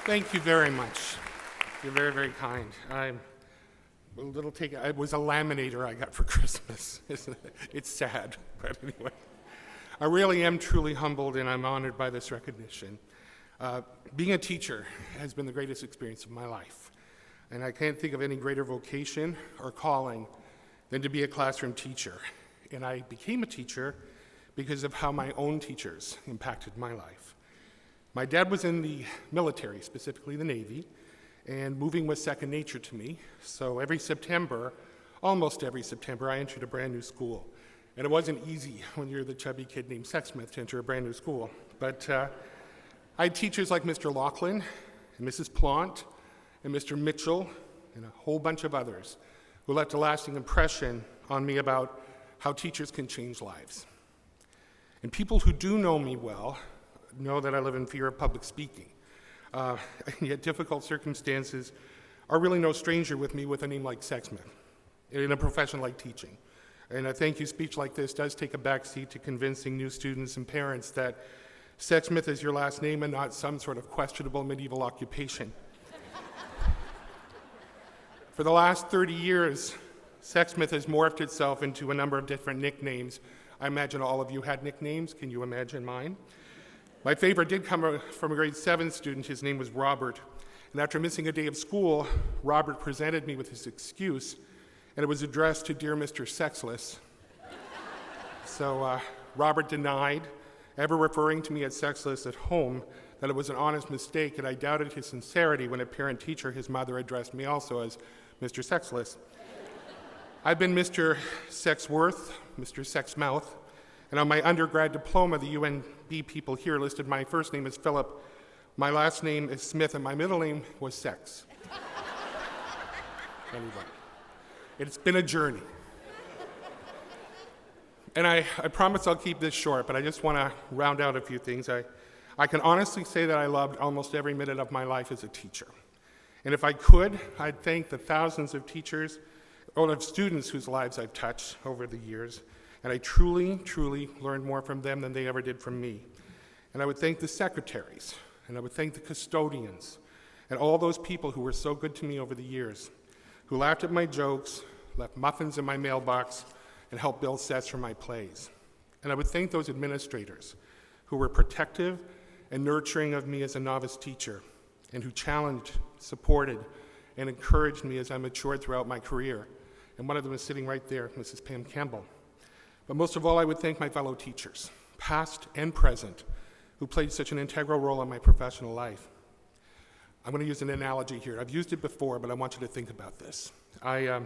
Thank you very much. You're very, very kind. It was a laminator I got for Christmas. It's sad, but anyway. I really am truly humbled and I'm honored by this recognition. Being a teacher has been the greatest experience of my life. And I can't think of any greater vocation or calling than to be a classroom teacher. And I became a teacher because of how my own teachers impacted my life. My dad was in the military, specifically the Navy, and moving was second nature to me. So every September, almost every September, I entered a brand new school. And it wasn't easy when you're the chubby kid named Sexsmith to enter a brand new school. But I had teachers like Mr. Laughlin and Mrs. Plant and Mr. Mitchell and a whole bunch of others who left a lasting impression on me about how teachers can change lives. And people who do know me well know that I live in fear of public speaking. And yet difficult circumstances are really no stranger with me with a name like Sexsmith in a profession like teaching. And a thank you speech like this does take a backseat to convincing new students and parents that Sexsmith is your last name and not some sort of questionable medieval occupation. For the last 30 years, Sexsmith has morphed itself into a number of different nicknames. I imagine all of you had nicknames. Can you imagine mine? My favorite did come from a grade 7 student. His name was Robert. And after missing a day of school, Robert presented me with his excuse, and it was addressed to Dear Mr. Sexless. So Robert denied ever referring to me as sexless at home, that it was an honest mistake, and I doubted his sincerity when a parent-teacher, his mother, addressed me also as Mr. Sexless. I've been Mr. Sexworth, Mr. Sexmouth, and on my undergrad diploma, the UNB people here listed my first name as Philip, my last name is Smith, and my middle name was Sex. Anyway, it's been a journey. And I promise I'll keep this short, but I just want to round out a few things. I can honestly say that I loved almost every minute of my life as a teacher. And if I could, I'd thank the thousands of teachers or of students whose lives I've touched over the years. And I truly, truly learned more from them than they ever did from me. And I would thank the secretaries, and I would thank the custodians, and all those people who were so good to me over the years, who laughed at my jokes, left muffins in my mailbox, and helped build sets for my plays. And I would thank those administrators who were protective and nurturing of me as a novice teacher, and who challenged, supported, and encouraged me as I matured throughout my career. And one of them is sitting right there, Mrs. Pam Campbell. But most of all, I would thank my fellow teachers, past and present, who played such an integral role in my professional life. I'm going to use an analogy here. I've used it before, but I want you to think about this. I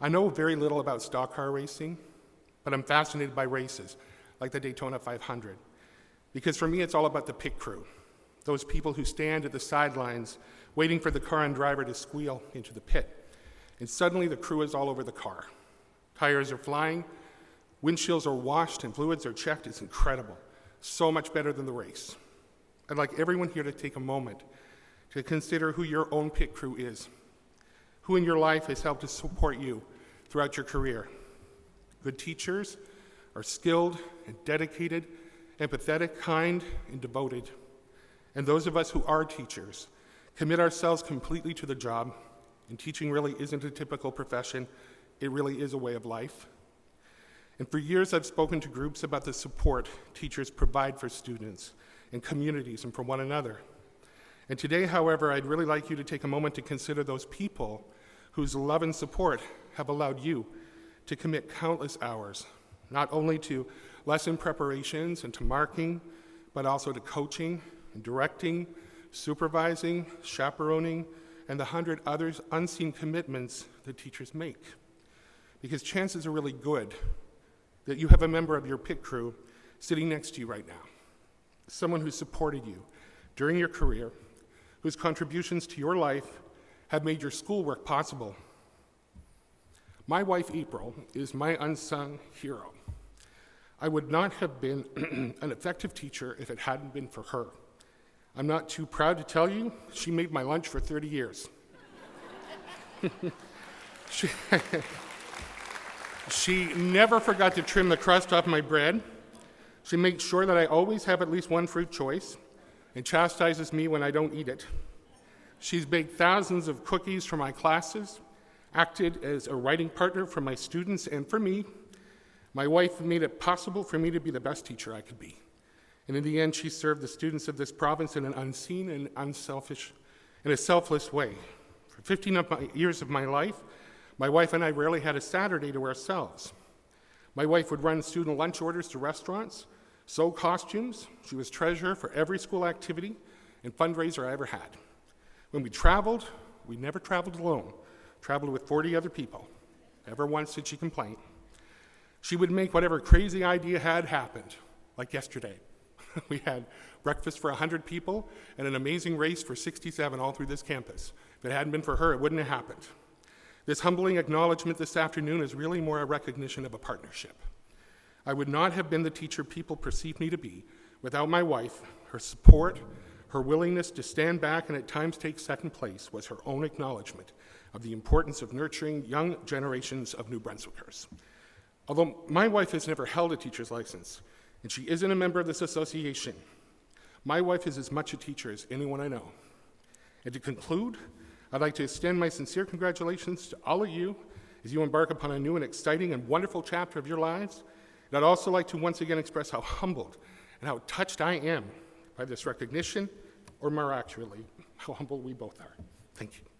know very little about stock car racing, but I'm fascinated by races, like the Daytona 500. Because for me, it's all about the pit crew, those people who stand at the sidelines waiting for the car and driver to squeal into the pit. And suddenly the crew is all over the car. Tires are flying, windshields are washed, and fluids are checked. It's incredible. So much better than the race. I'd like everyone here to take a moment to consider who your own pit crew is. Who in your life has helped to support you throughout your career? Good teachers are skilled and dedicated, empathetic, kind, and devoted. And those of us who are teachers commit ourselves completely to the job, and teaching really isn't a typical profession, it really is a way of life. And for years I've spoken to groups about the support teachers provide for students and communities and for one another. And today, however, I'd really like you to take a moment to consider those people whose love and support have allowed you to commit countless hours, not only to lesson preparations and to marking, but also to coaching and directing, supervising, chaperoning, and the 100 other unseen commitments that teachers make. Because chances are really good that you have a member of your pit crew sitting next to you right now, someone who supported you during your career, whose contributions to your life have made your schoolwork possible. My wife, April, is my unsung hero. I would not have been an effective teacher if it hadn't been for her. I'm not too proud to tell you, she made my lunch for 30 years. She never forgot to trim the crust off my bread. She makes sure that I always have at least one fruit choice and chastises me when I don't eat it. She's baked thousands of cookies for my classes, acted as a writing partner for my students and for me. My wife made it possible for me to be the best teacher I could be. And in the end, she served the students of this province in an unseen and unselfish, in a selfless way. For 15 years of my life, my wife and I rarely had a Saturday to ourselves. My wife would run student lunch orders to restaurants, sew costumes. She was treasurer for every school activity and fundraiser I ever had. When we traveled, we never traveled alone, traveled with 40 other people. Never once did she complain. She would make whatever crazy idea had happened, like yesterday. We had breakfast for 100 people and an amazing race for 67 all through this campus. If it hadn't been for her, it wouldn't have happened. This humbling acknowledgement this afternoon is really more a recognition of a partnership. I would not have been the teacher people perceive me to be without my wife. Her support, her willingness to stand back and at times take second place was her own acknowledgement of the importance of nurturing young generations of New Brunswickers. Although my wife has never held a teacher's license, and she isn't a member of this association, my wife is as much a teacher as anyone I know. And to conclude, I'd like to extend my sincere congratulations to all of you as you embark upon a new and exciting and wonderful chapter of your lives. And I'd also like to once again express how humbled and how touched I am by this recognition, or more accurately, how humble we both are. Thank you.